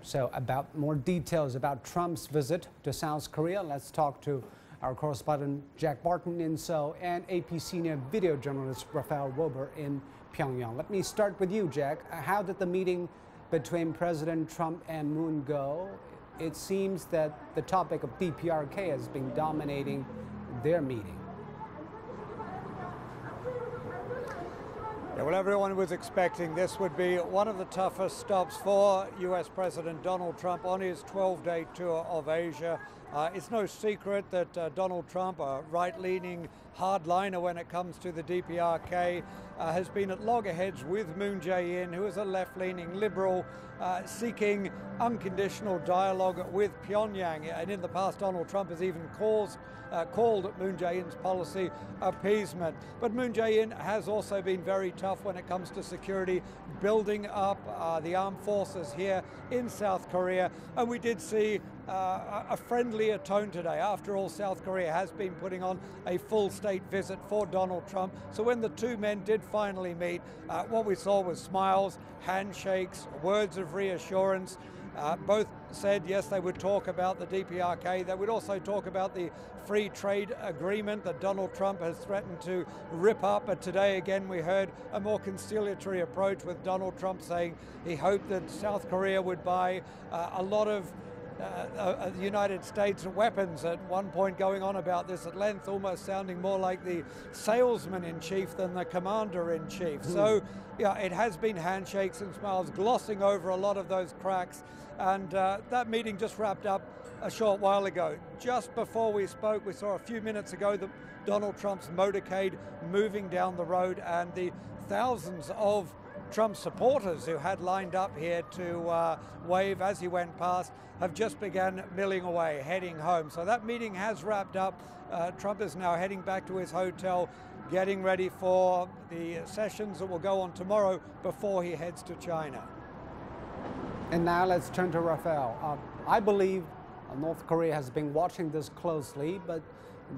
So about more details about Trump's visit to South Korea, let's talk to our correspondent Jack Barton in Seoul and AP senior video journalist Rafael Wilbur in Pyongyang. Let me start with you, Jack. How did the meeting between President Trump and Moon go? It seems that the topic of DPRK has been dominating their meeting. Yeah, well, everyone was expecting this would be one of the toughest stops for US President Donald Trump on his 12-day tour of Asia. It's no secret that Donald Trump, a right-leaning hardliner when it comes to the DPRK, has been at loggerheads with Moon Jae-in, who is a left-leaning liberal, seeking unconditional dialogue with Pyongyang. And in the past, Donald Trump has even called Moon Jae-in's policy appeasement. But Moon Jae-in has also been very tough when it comes to security, building up the armed forces here in South Korea. And we did see a friendlier tone today. After all, South Korea has been putting on a full state visit for Donald Trump. So when the two men did finally meet, what we saw was smiles, handshakes, words of reassurance. Both said, yes, they would talk about the DPRK. They would also talk about the free trade agreement that Donald Trump has threatened to rip up. But today, again, we heard a more conciliatory approach with Donald Trump saying he hoped that South Korea would buy a lot of the United States weapons, at one point going on about this at length, almost sounding more like the salesman-in-chief than the commander-in-chief. So, yeah, it has been handshakes and smiles, glossing over a lot of those cracks. And that meeting just wrapped up a short while ago. Just before we spoke, we saw a few minutes ago that Donald Trump's motorcade moving down the road, and the thousands of Trump supporters who had lined up here to wave as he went past have just begun milling away, heading home. So that meeting has wrapped up. Trump is now heading back to his hotel, getting ready for the sessions that will go on tomorrow before he heads to China. And now let's turn to Rafael. I believe North Korea has been watching this closely, but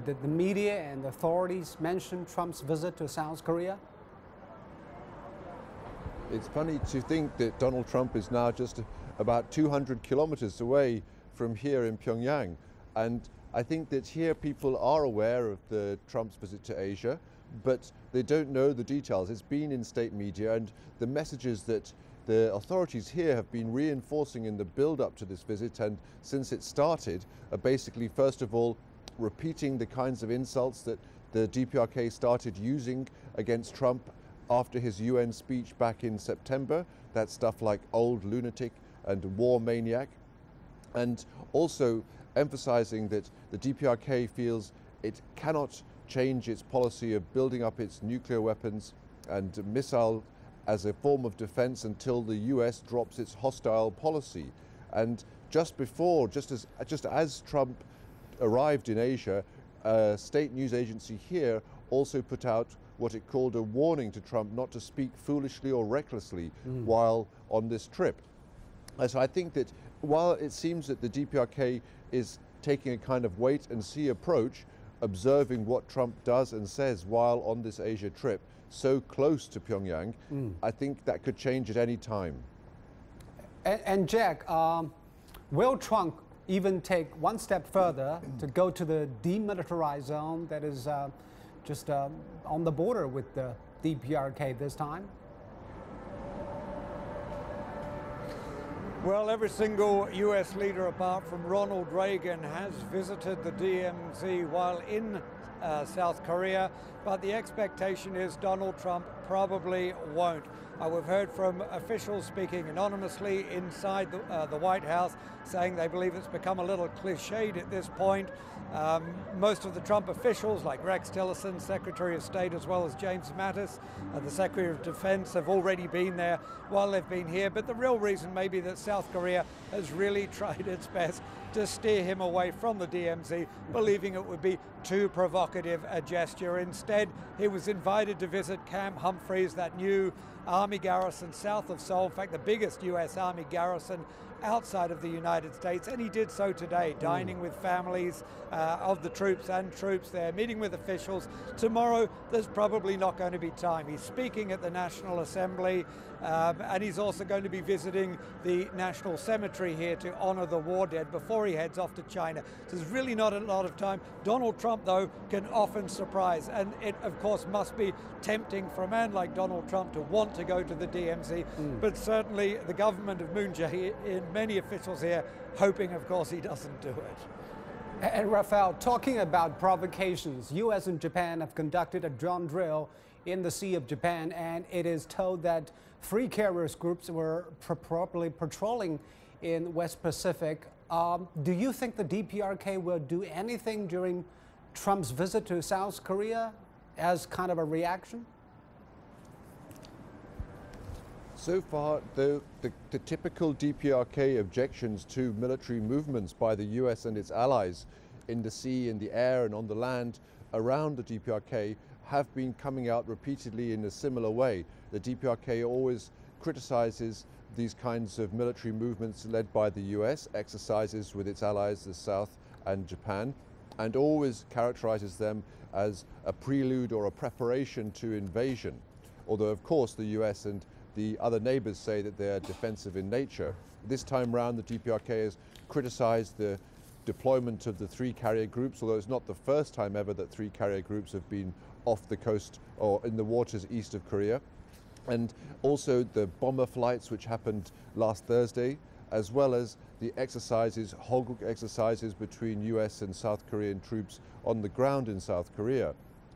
did the media and the authorities mention Trump's visit to South Korea? It's funny to think that Donald Trump is now just about 200 kilometers away from here in Pyongyang. And I think that here people are aware of the Trump's visit to Asia, but they don't know the details. It's been in state media, and the messages that the authorities here have been reinforcing in the build-up to this visit, and since it started, are basically, first of all, repeating the kinds of insults that the DPRK started using against Trump after his UN speech back in September. That's stuff like old lunatic and war maniac. And also emphasizing that the DPRK feels it cannot change its policy of building up its nuclear weapons and missile as a form of defense until the US drops its hostile policy. And just as Trump arrived in Asia, a state news agency here also put out what it called a warning to Trump not to speak foolishly or recklessly while on this trip. So I think that while it seems that the DPRK is taking a kind of wait and see approach, observing what Trump does and says while on this Asia trip, so close to Pyongyang, I think that could change at any time. And Jack, will Trump even take one step further to go to the demilitarized zone that is just on the border with the DPRK this time? Well, every single US leader apart from Ronald Reagan has visited the DMZ while in South Korea, but the expectation is Donald Trump probably won't. We've heard from officials speaking anonymously inside the White House, saying they believe it's become a little cliched at this point. Most of the Trump officials, like Rex Tillerson, Secretary of State, as well as James Mattis, the Secretary of Defense, have already been there while they've been here. But the real reason may be that South Korea has really tried its best to steer him away from the DMZ, believing it would be too provocative a gesture. Instead, he was invited to visit Camp Humphreys, that new Army garrison south of Seoul, in fact the biggest US Army garrison outside of the United States, and he did so today, dining with families of the troops and troops there, meeting with officials. Tomorrow there's probably not going to be time. He's speaking at the National Assembly, And he's also going to be visiting the National Cemetery here to honor the war dead before he heads off to China. So there's really not a lot of time. Donald Trump, though, can often surprise. And it, of course, must be tempting for a man like Donald Trump to want to go to the DMZ. But certainly the government of Moon Jae-in, many officials here, hoping, of course, he doesn't do it. And Rafael, talking about provocations, U.S. and Japan have conducted a drone drill in the Sea of Japan, and it is told that 3 carriers groups were properly patrolling in West Pacific. Do you think the DPRK will do anything during Trump's visit to South Korea as kind of a reaction? So far, the typical DPRK objections to military movements by the US and its allies in the sea, in the air and on the land around the DPRK have been coming out repeatedly in a similar way. The DPRK always criticizes these kinds of military movements led by the US, exercises with its allies, the South and Japan, and always characterizes them as a prelude or a preparation to invasion. Although, of course, the US and the other neighbors say that they're defensive in nature. This time round, the DPRK has criticized the deployment of the 3 carrier groups, although it's not the first time ever that 3 carrier groups have been off the coast or in the waters east of Korea. And also the bomber flights which happened last Thursday, as well as the exercises, Hoguk exercises between US and South Korean troops on the ground in South Korea.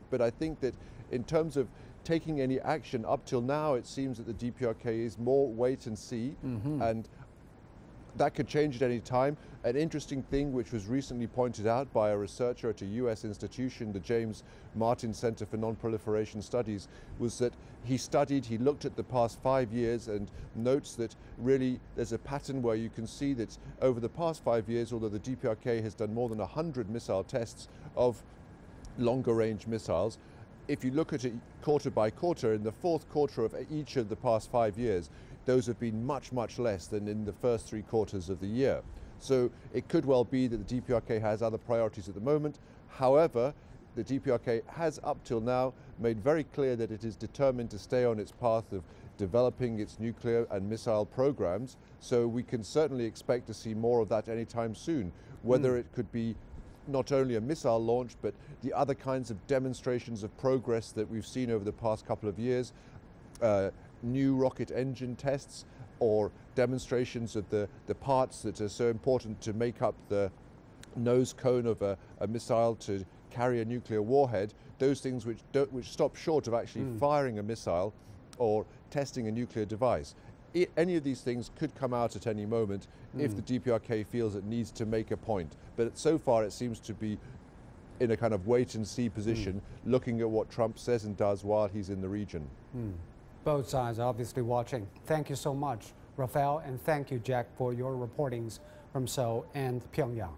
But I think that in terms of taking any action, up till now it seems that the DPRK is more wait and see, and that could change at any time. An interesting thing which was recently pointed out by a researcher at a US institution, the James Martin Center for Non-Proliferation Studies, was that he looked at the past 5 years and notes that really there's a pattern where you can see that over the past 5 years, although the DPRK has done more than 100 missile tests of longer range missiles, if you look at it quarter by quarter, in the 4th quarter of each of the past 5 years, those have been much, much less than in the first 3 quarters of the year. So it could well be that the DPRK has other priorities at the moment. However, the DPRK has up till now made very clear that it is determined to stay on its path of developing its nuclear and missile programs. So we can certainly expect to see more of that anytime soon, whether it could be not only a missile launch, but the other kinds of demonstrations of progress that we've seen over the past couple of years, new rocket engine tests or demonstrations of the parts that are so important to make up the nose cone of a missile to carry a nuclear warhead, those things which stop short of actually firing a missile or testing a nuclear device. Any of these things could come out at any moment if the DPRK feels it needs to make a point. But so far it seems to be in a kind of wait and see position, looking at what Trump says and does while he's in the region. Both sides are obviously watching. Thank you so much, Rafael, and thank you, Jack, for your reportings from Seoul and Pyongyang.